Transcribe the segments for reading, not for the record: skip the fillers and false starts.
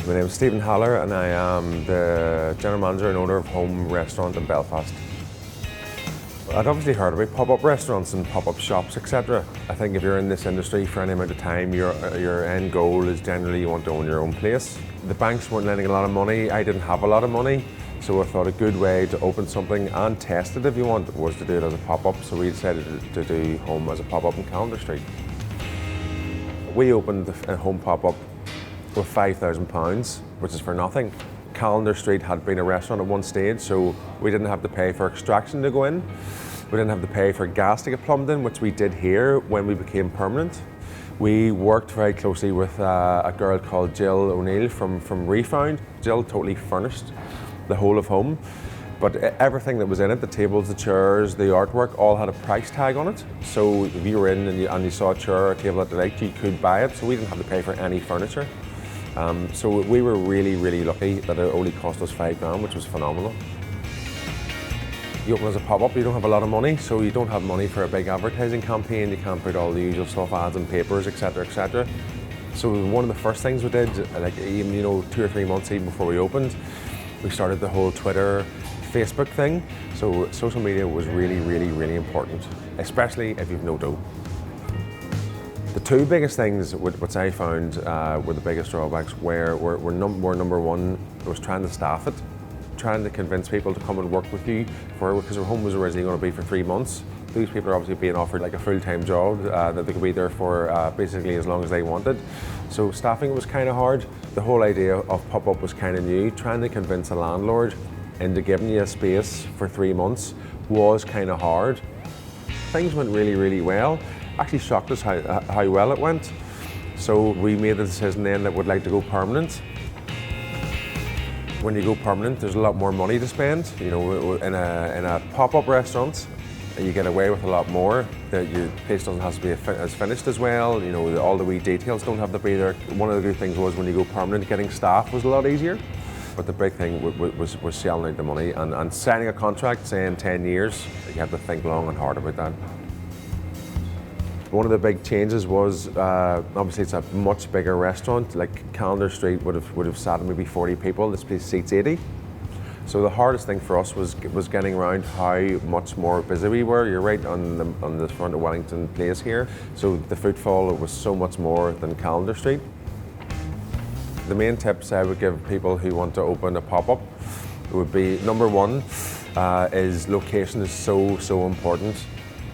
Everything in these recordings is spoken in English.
My name is Stephen Haller and I am the General Manager and owner of Home Restaurant in Belfast. I'd obviously heard about pop-up restaurants and pop-up shops, etc. I think if you're in this industry for any amount of time, your end goal is generally you want to own your own place. The banks weren't lending a lot of money, I didn't have a lot of money, so I thought a good way to open something and test it if you want was to do it as a pop-up, so we decided to do Home as a pop-up in Callender Street. We opened a Home pop-up with £5,000, which is for nothing. Callender Street had been a restaurant at one stage, so we didn't have to pay for extraction to go in. We didn't have to pay for gas to get plumbed in, which we did here when we became permanent. We worked very closely with a girl called Jill O'Neill from Refound. Jill totally furnished the whole of Home, but everything that was in it, the tables, the chairs, the artwork, all had a price tag on it. So if you were in and you saw a chair or a table that you liked, you could buy it, so we didn't have to pay for any furniture. So we were really lucky that it only cost us £5,000, which was phenomenal. You open as a pop-up, you don't have a lot of money, so you don't have money for a big advertising campaign, you can't put all the usual stuff, ads and papers, etc, etc. So one of the first things we did, like even 2 or 3 months even before we opened, we started the whole Twitter, Facebook thing. So social media was really important, especially if you've no dough. The two biggest things which I found were the biggest drawbacks were number one was trying to staff it, trying to convince people to come and work with you because our Home was originally going to be for 3 months. These people are obviously being offered like a full-time job that they could be there for basically as long as they wanted. So staffing was kind of hard. The whole idea of pop-up was kind of new. Trying to convince a landlord into giving you a space for 3 months was kind of hard. Things went really well. Actually shocked us how well it went. So we made the decision then that we'd like to go permanent. When you go permanent, there's a lot more money to spend. In a pop-up restaurant, you get away with a lot more. Your place doesn't have to be as finished as well. All the wee details don't have to be there. One of the good things was when you go permanent, getting staff was a lot easier. But the big thing was selling out the money and signing a contract saying 10 years. You have to think long and hard about that. One of the big changes was, obviously it's a much bigger restaurant. Like Callender Street would have sat maybe 40 people, this place seats 80. So the hardest thing for us was getting around how much more busy we were. You're right on the front of Wellington Place here. So the footfall was so much more than Callender Street. The main tips I would give people who want to open a pop-up would be, number one, is location is so important.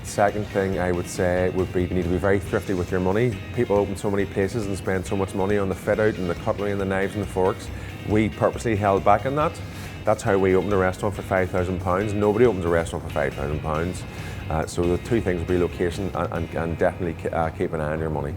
Second thing I would say would be you need to be very thrifty with your money. People open so many places and spend so much money on the fit out and the cutlery and the knives and the forks. We purposely held back on that. That's how we opened a restaurant for £5,000. Nobody opens a restaurant for £5,000. So the two things would be location and definitely keep an eye on your money.